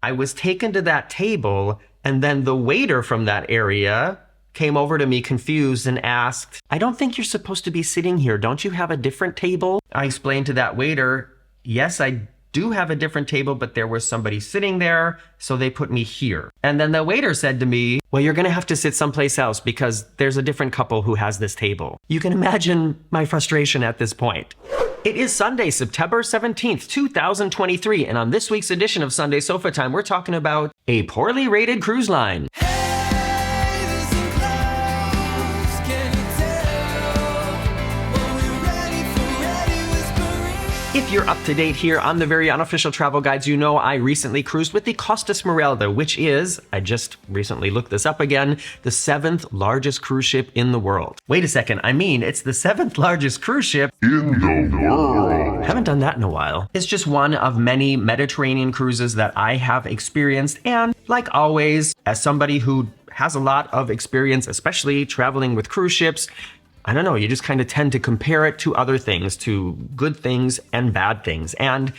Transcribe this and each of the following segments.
I was taken to that table, and then the waiter from that area came over to me confused and asked, "I don't think you're supposed to be sitting here. Don't you have a different table?" I explained to that waiter, "Yes, I do have a different table, but there was somebody sitting there, so they put me here." And then the waiter said to me, "Well, you're going to have to sit someplace else because there's a different couple who has this table." You can imagine my frustration at this point. It is Sunday, September 17th, 2023, and on this week's edition of Sunday Sofa Time, we're talking about a poorly rated cruise line. If you're up to date here on the very unofficial travel guides, you know I recently cruised with the Costa Smeralda, which is, I just recently looked this up again, the 7th largest cruise ship in the world. Wait a second, I mean, it's the 7th largest cruise ship in the world. Haven't done that in a while. It's just one of many Mediterranean cruises that I have experienced, and like always, as somebody who has a lot of experience, especially traveling with cruise ships, I don't know, you just kind of tend to compare it to other things, to good things and bad things. And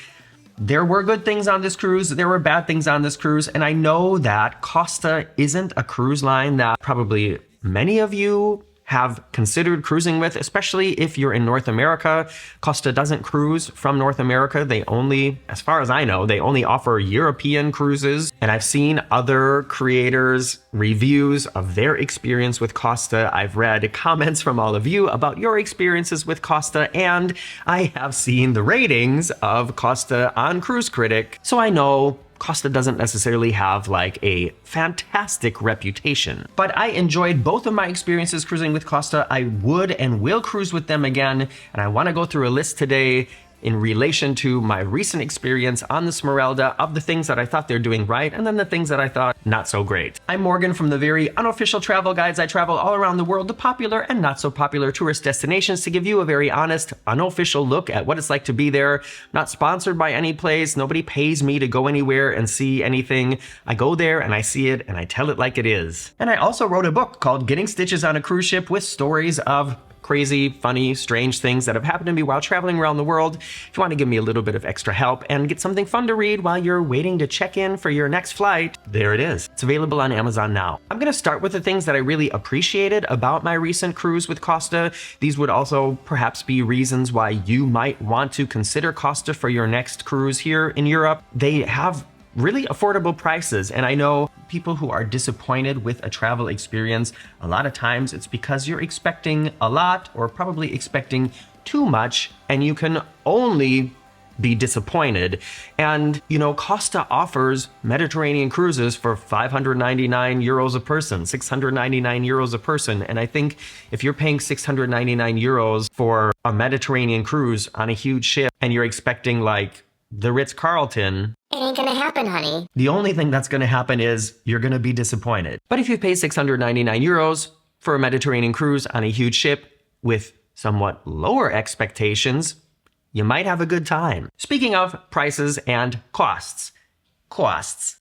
there were good things on this cruise, there were bad things on this cruise, and I know that Costa isn't a cruise line that probably many of you have considered cruising with, especially if you're in North America. Costa doesn't cruise from North America. They only, as far as I know, they only offer European cruises. And I've seen other creators' reviews of their experience with Costa. I've read comments from all of you about your experiences with Costa, and I have seen the ratings of Costa on Cruise Critic. So I know Costa doesn't necessarily have like a fantastic reputation, but I enjoyed both of my experiences cruising with Costa. I would and will cruise with them again, and I want to go through a list today in relation to my recent experience on the Smeralda of the things that I thought they're doing right and then the things that I thought not so great. I'm Morgan from the very unofficial travel guides. I travel all around the world to popular and not so popular tourist destinations to give you a very honest, unofficial look at what it's like to be there. Not sponsored by any place. Nobody pays me to go anywhere and see anything. I go there and I see it and I tell it like it is. And I also wrote a book called Getting Stitches on a Cruise Ship with stories of crazy, funny, strange things that have happened to me while traveling around the world. If you want to give me a little bit of extra help and get something fun to read while you're waiting to check in for your next flight, there it is. It's available on Amazon now. I'm going to start with the things that I really appreciated about my recent cruise with Costa. These would also perhaps be reasons why you might want to consider Costa for your next cruise here in Europe. They have really affordable prices, and I know people who are disappointed with a travel experience, a lot of times it's because you're expecting a lot or probably expecting too much, and you can only be disappointed. And you know, Costa offers Mediterranean cruises for 599 euros a person, 699 euros a person, and I think if you're paying 699 euros for a Mediterranean cruise on a huge ship and you're expecting like the Ritz-Carlton, it ain't gonna happen, honey. The only thing that's gonna happen is you're gonna be disappointed. But if you pay 699 euros for a Mediterranean cruise on a huge ship with somewhat lower expectations, you might have a good time. Speaking of prices and costs.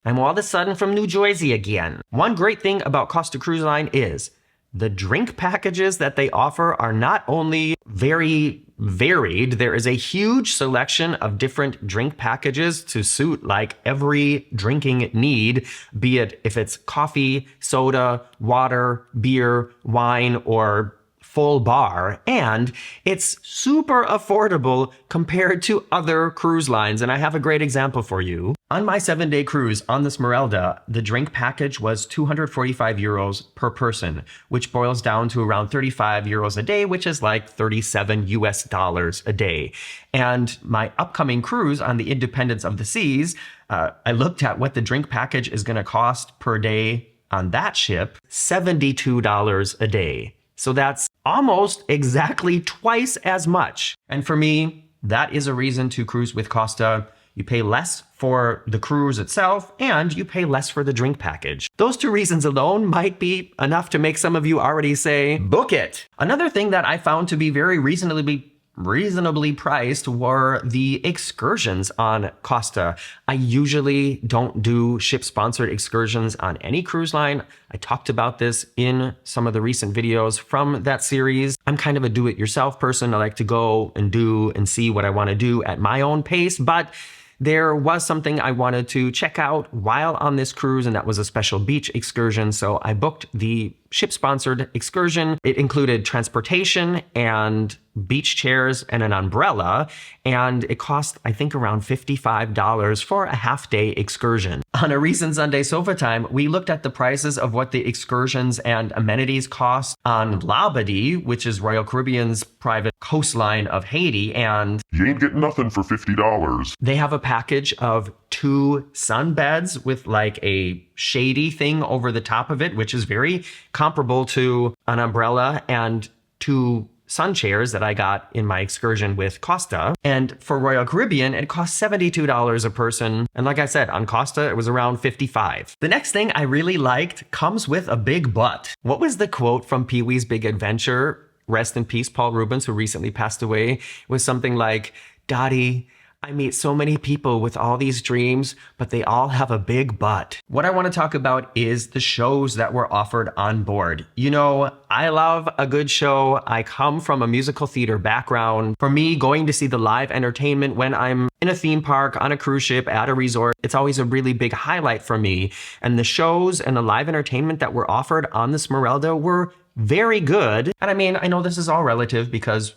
I'm all of a sudden from New Jersey again. One great thing about Costa Cruise Line is the drink packages that they offer are not only very varied, there is a huge selection of different drink packages to suit like every drinking need, be it if it's coffee, soda, water, beer, wine, or full bar, and it's super affordable compared to other cruise lines. And I have a great example for you. On my 7-day cruise on the Smeralda, the drink package was 245 euros per person, which boils down to around 35 euros a day, which is like 37 US dollars a day. And my upcoming cruise on the Independence of the Seas, I looked at what the drink package is going to cost per day on that ship, $72 a day. So that's almost exactly twice as much. And for me, that is a reason to cruise with Costa. You pay less for the cruise itself, and you pay less for the drink package. Those two reasons alone might be enough to make some of you already say, book it. Another thing that I found to be very reasonably priced were the excursions on Costa. I usually don't do ship-sponsored excursions on any cruise line. I talked about this in some of the recent videos from that series. I'm kind of a do-it-yourself person. I like to go and do and see what I want to do at my own pace, but There was something I wanted to check out while on this cruise, and that was a special beach excursion. So I booked the ship-sponsored excursion. It included transportation and beach chairs and an umbrella, and it cost, I think, around $55 for a half-day excursion. On a recent Sunday Sofa Time, we looked at the prices of what the excursions and amenities cost on Labadee, which is Royal Caribbean's private coastline of Haiti, and you ain't getting nothing for $50. they have a package of 2 sunbeds with like a shady thing over the top of it, which is very comparable to an umbrella, and 2 sun chairs that I got in my excursion with Costa. And for Royal Caribbean, it cost $72 a person. And like I said, on Costa, it was around $55. The next thing I really liked comes with a big butt. What was the quote from Pee-wee's Big Adventure? Rest in peace, Paul Rubens, who recently passed away. It was something like, "Dottie, I meet so many people with all these dreams, but they all have a big butt." What I want to talk about is the shows that were offered on board. You know, I love a good show. I come from a musical theater background. For me, going to see the live entertainment when I'm in a theme park, on a cruise ship, at a resort, it's always a really big highlight for me. And the shows and the live entertainment that were offered on the Smeralda were very good. And I mean, I know this is all relative because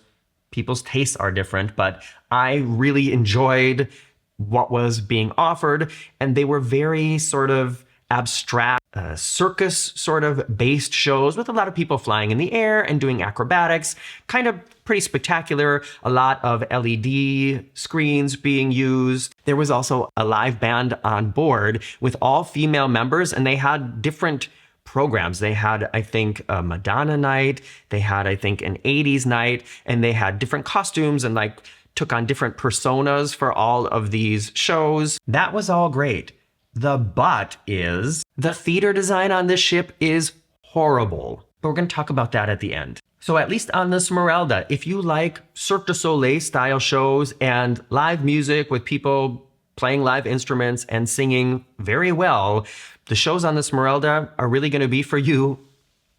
people's tastes are different, but I really enjoyed what was being offered, and they were very sort of abstract, circus sort of based shows with a lot of people flying in the air and doing acrobatics, kind of pretty spectacular, a lot of LED screens being used. There was also a live band on board with all female members, and they had different programs. They had, I think, a Madonna night, they had, I think, an 80s night, and they had different costumes and like took on different personas for all of these shows. That was all great. The but is the theater design on this ship is horrible. But we're going to talk about that at the end. So at least on the Smeralda, if you like Cirque du Soleil style shows and live music with people playing live instruments and singing very well, the shows on the Smeralda are really going to be for you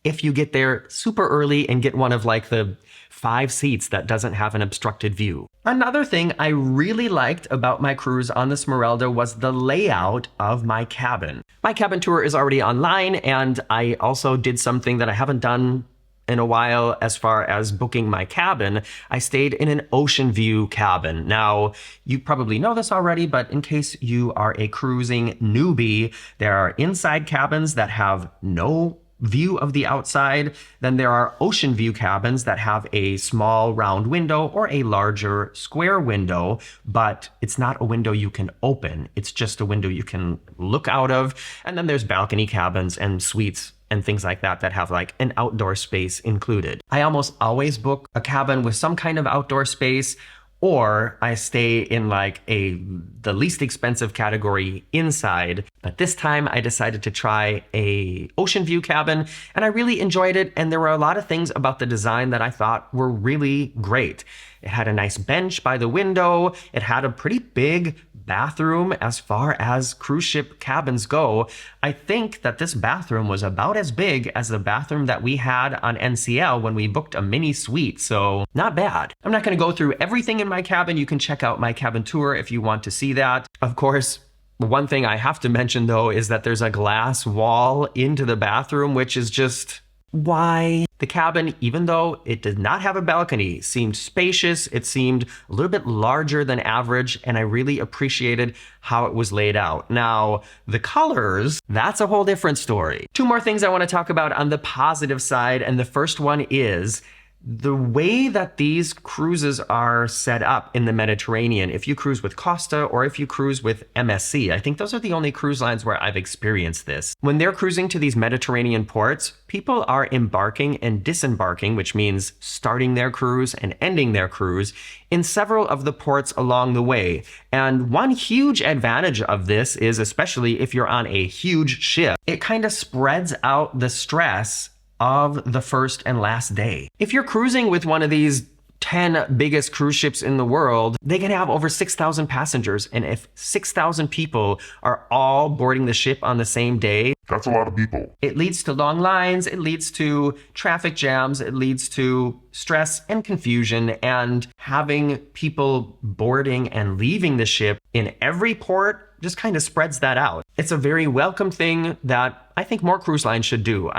if you get there super early and get one of like the 5 seats that doesn't have an obstructed view. Another thing I really liked about my cruise on the Smeralda was the layout of my cabin. My cabin tour is already online, and I also did something that I haven't done in a while as far as booking my cabin. I stayed in an ocean view cabin. Now, you probably know this already, but in case you are a cruising newbie, there are inside cabins that have no view of the outside. Then there are ocean view cabins that have a small round window or a larger square window, but it's not a window you can open. It's just a window you can look out of. And then there's balcony cabins and suites and things like that that have like an outdoor space included. I almost always book a cabin with some kind of outdoor space, or I stay in like the least expensive category inside. But this time I decided to try a ocean view cabin, and I really enjoyed it. And there were a lot of things about the design that I thought were really great. It had a nice bench by the window. It had a pretty big bathroom as far as cruise ship cabins go. I think that this bathroom was about as big as the bathroom that we had on NCL when we booked a mini suite, so not bad. I'm not going to go through everything in my cabin. You can check out my cabin tour if you want to see that. Of course, one thing I have to mention though is that there's a glass wall into the bathroom, which is just why? The cabin, even though it did not have a balcony, seemed spacious. It seemed a little bit larger than average, and I really appreciated how it was laid out. Now, the colors, that's a whole different story. 2 more things I want to talk about on the positive side, and the first one is the way that these cruises are set up in the Mediterranean. If you cruise with Costa or if you cruise with MSC, I think those are the only cruise lines where I've experienced this. When they're cruising to these Mediterranean ports, people are embarking and disembarking, which means starting their cruise and ending their cruise, in several of the ports along the way. And one huge advantage of this is, especially if you're on a huge ship, it kind of spreads out the stress of the first and last day. If you're cruising with one of these 10 biggest cruise ships in the world, they can have over 6,000 passengers. And if 6,000 people are all boarding the ship on the same day, That's a lot of people. it leads to long lines, it leads to traffic jams, it leads to stress and confusion, and having people boarding and leaving the ship in every port just kind of spreads that out. It's a very welcome thing that I think more cruise lines should do.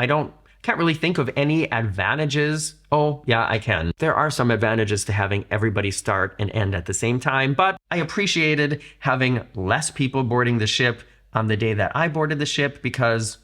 Can't really think of any advantages. Oh, yeah, I can. There are some advantages to having everybody start and end at the same time, but I appreciated having less people boarding the ship on the day that I boarded the ship because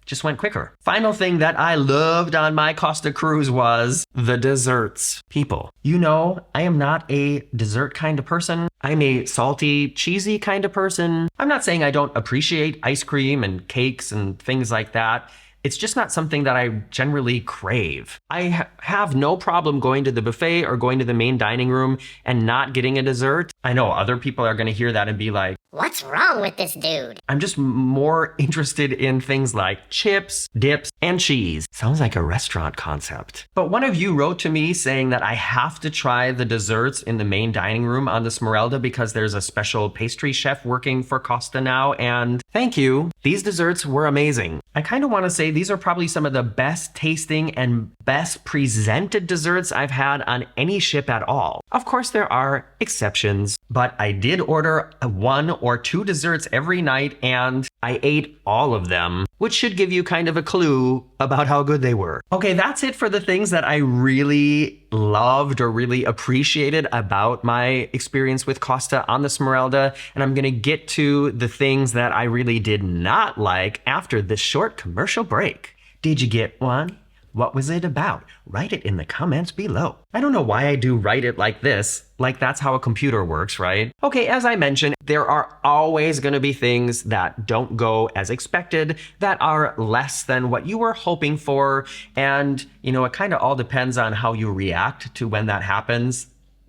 it just went quicker. Final thing that I loved on my Costa cruise was the desserts. People, you know, I am not a dessert kind of person. I'm a salty, cheesy kind of person. I'm not saying I don't appreciate ice cream and cakes and things like that. It's just not something that I generally crave. I have no problem going to the buffet or going to the main dining room and not getting a dessert. I know other people are going to hear that and be like, "What's wrong with this dude?" I'm just more interested in things like chips, dips, and cheese. Sounds like a restaurant concept. But one of you wrote to me saying that I have to try the desserts in the main dining room on the Smeralda because there's a special pastry chef working for Costa now, and thank you. These desserts were amazing. I kind of want to say these are probably some of the best tasting and best presented desserts I've had on any ship at all. Of course, there are exceptions, but I did order 1 or 2 desserts every night and I ate all of them, which should give you kind of a clue about how good they were. Okay, that's it for the things that I really loved or really appreciated about my experience with Costa on the Smeralda, and I'm gonna get to the things that I really did not like after this short commercial break. Did you get one? What was it about? Write it in the comments below. I don't know why I do write it like this, like that's how a computer works, right? Okay, as I mentioned, there are always going to be things that don't go as expected, that are less than what you were hoping for, and you know, it kind of all depends on how you react to when that happens.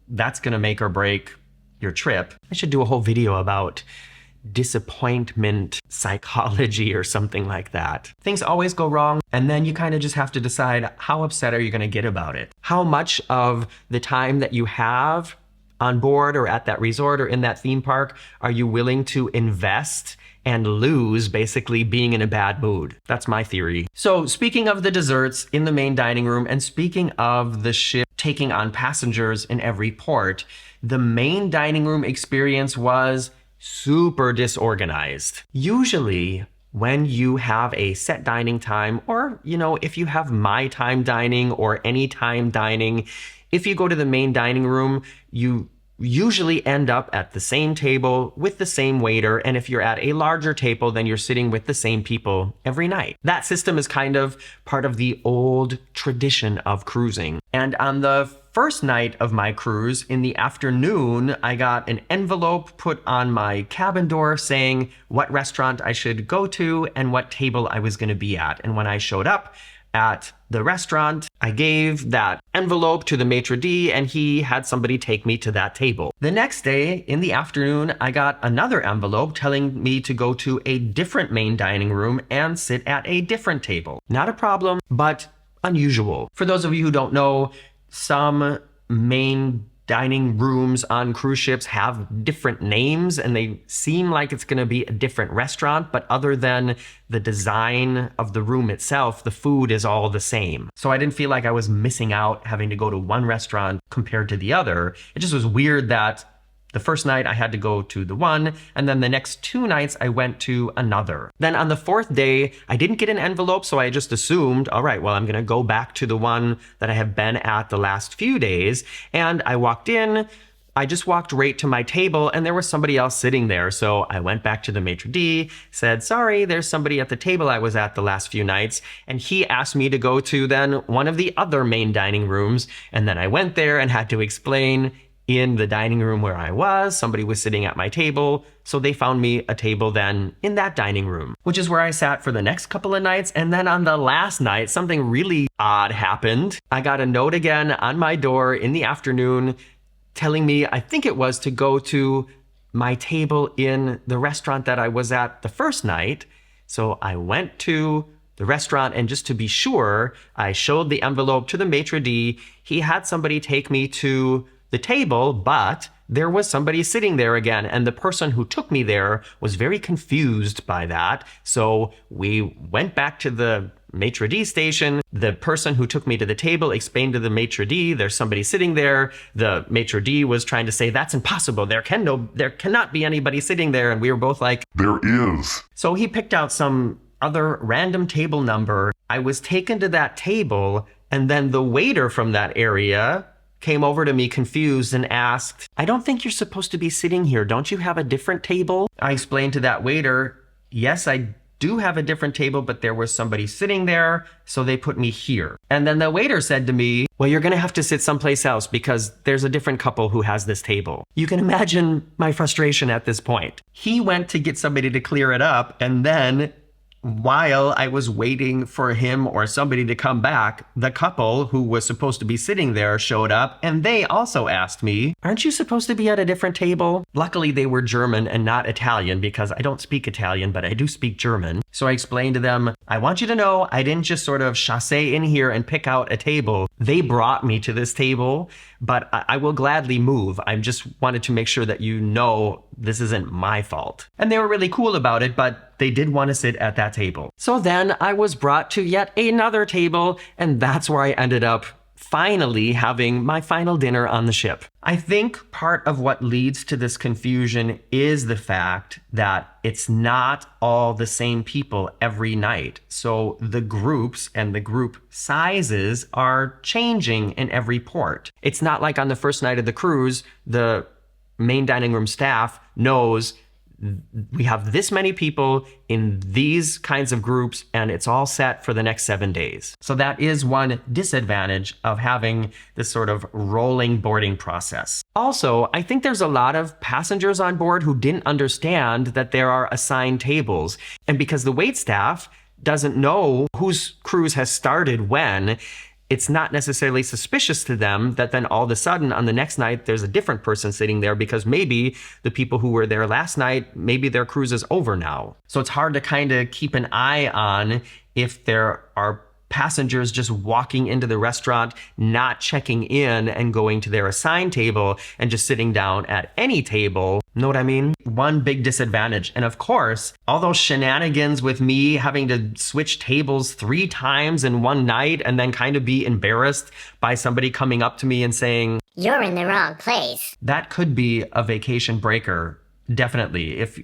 That's going to make or break your trip. I should do a whole video about disappointment psychology or something like that. Things always go wrong, and then you kind of just have to decide how upset are you going to get about it. How much of the time that you have on board or at that resort or in that theme park are you willing to invest and lose basically being in a bad mood? That's my theory. So speaking of the desserts in the main dining room and speaking of the ship taking on passengers in every port, the main dining room experience was super disorganized. Usually when you have a set dining time, or you know, if you have my time dining or any time dining, if you go to the main dining room, you usually end up at the same table with the same waiter, and if you're at a larger table, then you're sitting with the same people every night. That system is kind of part of the old tradition of cruising. And on the first night of my cruise, in the afternoon, I got an envelope put on my cabin door saying what restaurant I should go to and what table I was going to be at. And when I showed up at the restaurant, I gave that envelope to the maitre d' and he had somebody take me to that table. The next day in the afternoon, I got another envelope telling me to go to a different main dining room and sit at a different table. Not a problem, but unusual. For those of you who don't know, some main dining rooms on cruise ships have different names and they seem like it's going to be a different restaurant, but other than the design of the room itself, the food is all the same. So I didn't feel like I was missing out having to go to one restaurant compared to the other. It just was weird that the first night I had to go to the one, and then the next 2 nights I went to another. Then on the 4th day, I didn't get an envelope, so I just assumed, all right, well, I'm gonna go back to the one that I have been at the last few days. And I walked in, I just walked right to my table and there was somebody else sitting there. So I went back to the maitre d', said, sorry, there's somebody at the table I was at the last few nights. And he asked me to go to then one of the other main dining rooms. And then I went there and had to explain in the dining room where I was, somebody was sitting at my table, so they found me a table then in that dining room, which is where I sat for the next couple of nights. And then on the last night, something really odd happened. I got a note again on my door in the afternoon telling me, I think it was to go to my table in the restaurant that I was at the first night. So I went to the restaurant. And just to be sure, I showed the envelope to the maitre d'. He had somebody take me to the table, but there was somebody sitting there again. And the person who took me there was very confused by that. So we went back to the maitre d' station. The person who took me to the table explained to the maitre d' there's somebody sitting there. The maitre d' was trying to say that's impossible. There cannot be anybody sitting there. And we were both like, There is. so he picked out some other random table number. I was taken to that table, and then the waiter from that area came over to me confused and asked, I don't think you're supposed to be sitting here. Don't you have a different table? I explained to that waiter, yes, I do have a different table, but there was somebody sitting there, so they put me here. And then the waiter said to me, well, you're going to have to sit someplace else because there's a different couple who has this table. You can imagine my frustration at this point. He went to get somebody to clear it up, and then while I was waiting for him or somebody to come back, the couple who was supposed to be sitting there showed up, and they also asked me, aren't you supposed to be at a different table? Luckily, they were German and not Italian because I don't speak Italian, but I do speak German. So I explained to them, I want you to know I didn't just sort of chasse in here and pick out a table. They brought me to this table, but I will gladly move. I just wanted to make sure that you know this isn't my fault. And they were really cool about it, but they did want to sit at that table. So then I was brought to yet another table, and that's where I ended up finally having my final dinner on the ship. I think part of what leads to this confusion is the fact that it's not all the same people every night. So the groups and the group sizes are changing in every port. It's not like on the first night of the cruise, the main dining room staff knows we have this many people in these kinds of groups, and it's all set for the next 7 days. So that is one disadvantage of having this sort of rolling boarding process. Also, I think there's a lot of passengers on board who didn't understand that there are assigned tables. And because the wait staff doesn't know whose cruise has started when, it's not necessarily suspicious to them that then all of a sudden on the next night, there's a different person sitting there because maybe the people who were there last night, maybe their cruise is over now. So it's hard to kind of keep an eye on if there are passengers just walking into the restaurant, not checking in and going to their assigned table and just sitting down at any table. Know what I mean? One big disadvantage. And of course, all those shenanigans with me having to switch tables 3 times in one night and then kind of be embarrassed by somebody coming up to me and saying, You're in the wrong place. that could be a vacation breaker. Definitely. If,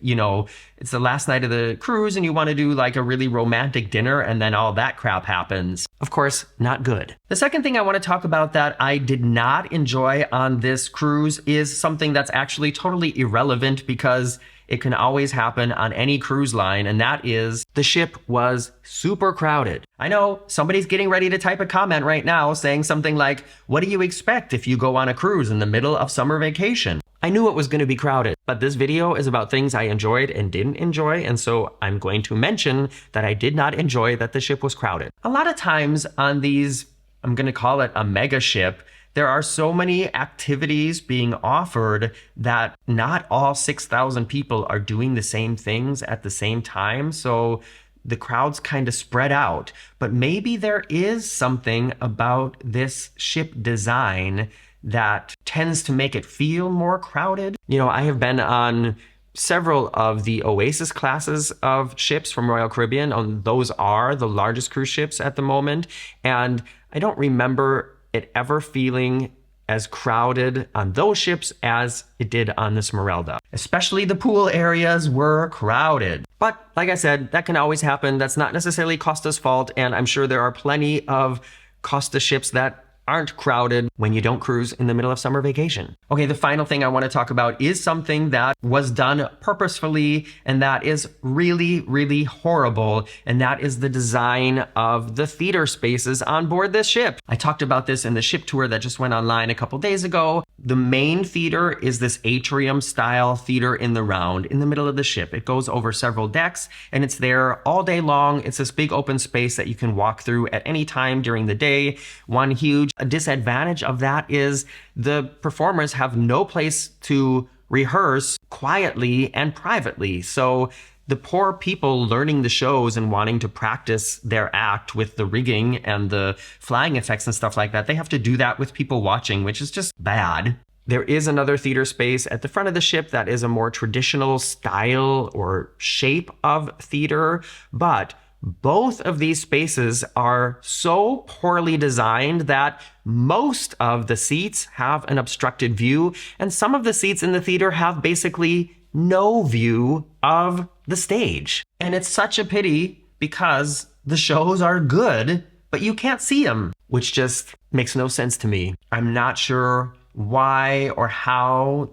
it's the last night of the cruise and you want to do like a really romantic dinner and then all that crap happens. Of course, not good. The second thing I want to talk about that I did not enjoy on this cruise is something that's actually totally irrelevant because it can always happen on any cruise line, and that is the ship was super crowded. I know somebody's getting ready to type a comment right now saying something like, what do you expect if you go on a cruise in the middle of summer vacation? I knew it was going to be crowded, but this video is about things I enjoyed and didn't enjoy, and so I'm going to mention that I did not enjoy that the ship was crowded. A lot of times on these, I'm going to call it a mega ship, there are so many activities being offered that not all 6,000 people are doing the same things at the same time. So the crowds kind of spread out. But maybe there is something about this ship design that tends to make it feel more crowded. I have been on several of the Oasis classes of ships from Royal Caribbean. Those are the largest cruise ships at the moment. And I don't remember it ever feeling as crowded on those ships as it did on the Smeralda. Especially the pool areas were crowded. But like I said, that can always happen. That's not necessarily Costa's fault, and I'm sure there are plenty of Costa ships that aren't crowded when you don't cruise in the middle of summer vacation. Okay, the final thing I want to talk about is something that was done purposefully, and that is really, really horrible, and that is the design of the theater spaces on board this ship. I talked about this in the ship tour that just went online a couple days ago. The main theater is this atrium style theater in the round in the middle of the ship. It goes over several decks and it's there all day long. It's this big open space that you can walk through at any time during the day. One huge disadvantage of that is the performers have no place to rehearse quietly and privately. So the poor people learning the shows and wanting to practice their act with the rigging and the flying effects and stuff like that, they have to do that with people watching, which is just bad. There is another theater space at the front of the ship that is a more traditional style or shape of theater, but both of these spaces are so poorly designed that most of the seats have an obstructed view, and some of the seats in the theater have basically no view of the stage. And it's such a pity because the shows are good, but you can't see them, which just makes no sense to me. I'm not sure why or how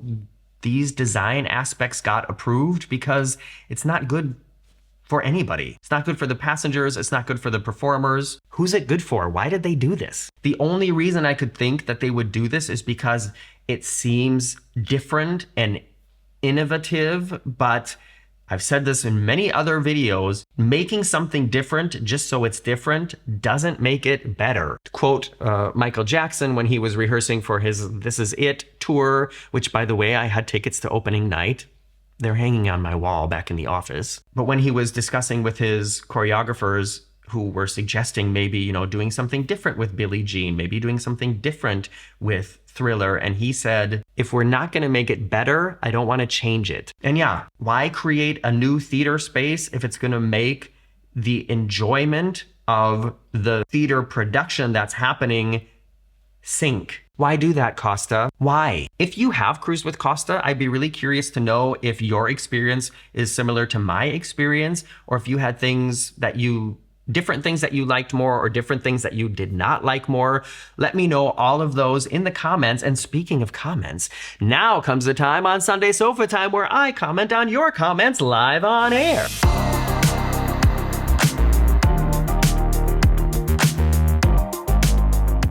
these design aspects got approved because it's not good for anybody. It's not good for the passengers. It's not good for the performers. Who's it good for? Why did they do this? The only reason I could think that they would do this is because it seems different and innovative, but I've said this in many other videos, making something different just so it's different doesn't make it better. To quote Michael Jackson when he was rehearsing for his This Is It tour, which by the way, I had tickets to opening night. They're hanging on my wall back in the office. But when he was discussing with his choreographers who were suggesting maybe, doing something different with Billie Jean, maybe doing something different with Thriller, and he said, if we're not going to make it better, I don't want to change it. And yeah, why create a new theater space if it's going to make the enjoyment of the theater production that's happening sink? Why do that, Costa? Why? If you have cruised with Costa, I'd be really curious to know if your experience is similar to my experience, or if you had different things that you liked more or different things that you did not like more. Let me know all of those in the comments. And speaking of comments, now comes the time on Sunday Sofa Time where I comment on your comments live on air.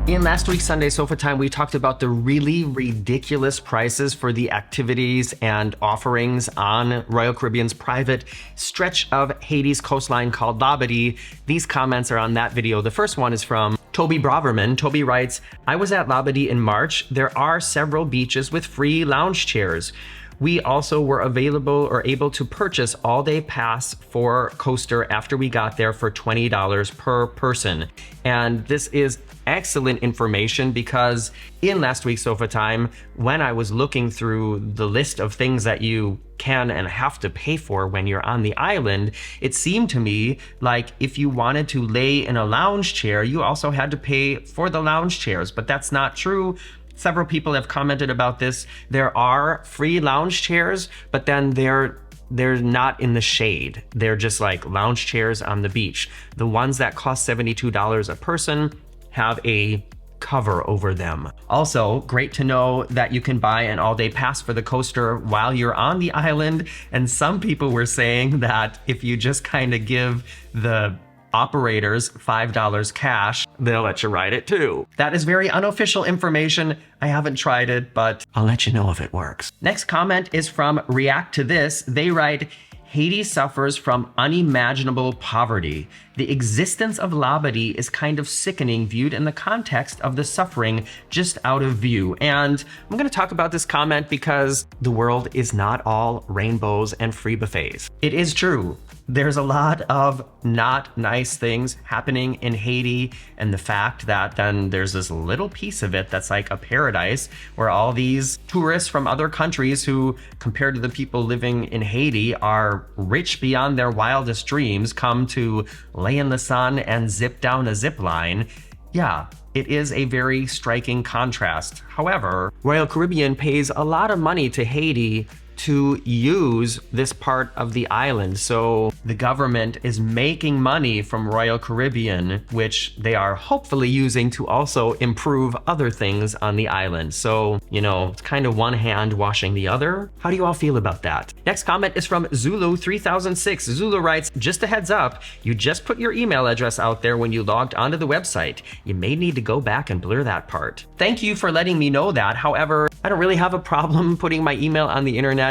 In last week's Sunday Sofa Time, we talked about the really ridiculous prices for the activities and offerings on Royal Caribbean's private stretch of Haiti's coastline called Labadee. These comments are on that video. The first one is from Toby Braverman. Toby writes, I was at Labadee in March. There are several beaches with free lounge chairs. We also were able to purchase all-day pass for Coaster after we got there for $20 per person. And this is excellent information because in last week's Sofa Time, when I was looking through the list of things that you can and have to pay for when you're on the island, it seemed to me like if you wanted to lay in a lounge chair, you also had to pay for the lounge chairs, but that's not true. Several people have commented about this. There are free lounge chairs, but then they're not in the shade. They're just like lounge chairs on the beach. The ones that cost $72 a person have a cover over them. Also, great to know that you can buy an all-day pass for the coaster while you're on the island. And some people were saying that if you just kind of give the operators $5 cash, they'll let you ride it too. That is very unofficial information. I haven't tried it, but I'll let you know if it works. Next comment is from React to This. They write, Haiti suffers from unimaginable poverty. The existence of Labadee is kind of sickening viewed in the context of the suffering just out of view. And I'm going to talk about this comment because the world is not all rainbows and free buffets. It is true. There's a lot of not nice things happening in Haiti, and the fact that then there's this little piece of it that's like a paradise where all these tourists from other countries who, compared to the people living in Haiti, are rich beyond their wildest dreams, come to lay in the sun and zip down a zip line. Yeah, it is a very striking contrast. However, Royal Caribbean pays a lot of money to Haiti to use this part of the island. So the government is making money from Royal Caribbean, which they are hopefully using to also improve other things on the island. So, it's kind of one hand washing the other. How do you all feel about that? Next comment is from Zulu3006. Zulu writes, just a heads up, you just put your email address out there when you logged onto the website. You may need to go back and blur that part. Thank you for letting me know that. However, I don't really have a problem putting my email on the internet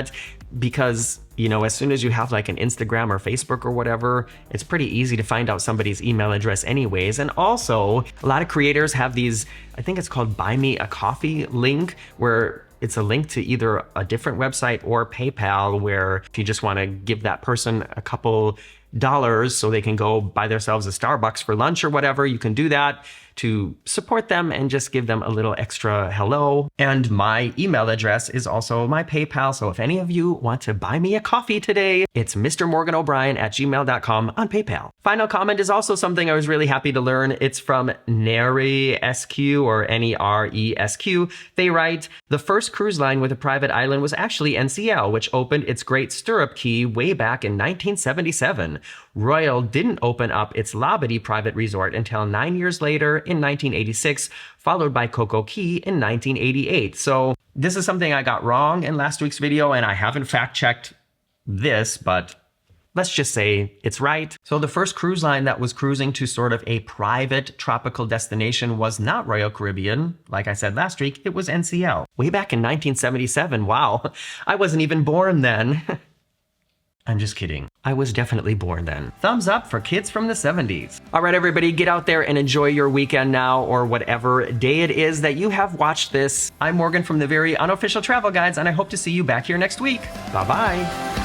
because, as soon as you have like an Instagram or Facebook or whatever, it's pretty easy to find out somebody's email address anyways. And also, a lot of creators have these, I think it's called Buy Me a Coffee link, where It's a link to either a different website or PayPal, where if you just want to give that person a couple dollars so they can go buy themselves a Starbucks for lunch or whatever, you can do that to support them and just give them a little extra hello. And my email address is also my PayPal. So if any of you want to buy me a coffee today, it's mrmorganobrien@gmail.com on PayPal. Final comment is also something I was really happy to learn. It's from Neresq, or Neresq. They write, the first cruise line with a private island was actually NCL, which opened its Great Stirrup Key way back in 1977. Royal didn't open up its Labadee private resort until 9 years later in 1986, followed by Coco Key in 1988. So this is something I got wrong in last week's video, and I haven't fact-checked this, but let's just say it's right. So the first cruise line that was cruising to sort of a private tropical destination was not Royal Caribbean. Like I said last week, it was NCL. Way back in 1977, wow. I wasn't even born then. I'm just kidding. I was definitely born then. Thumbs up for kids from the 70s. All right, everybody, get out there and enjoy your weekend now, or whatever day it is that you have watched this. I'm Morgan from the Very Unofficial Travel Guides, and I hope to see you back here next week. Bye-bye.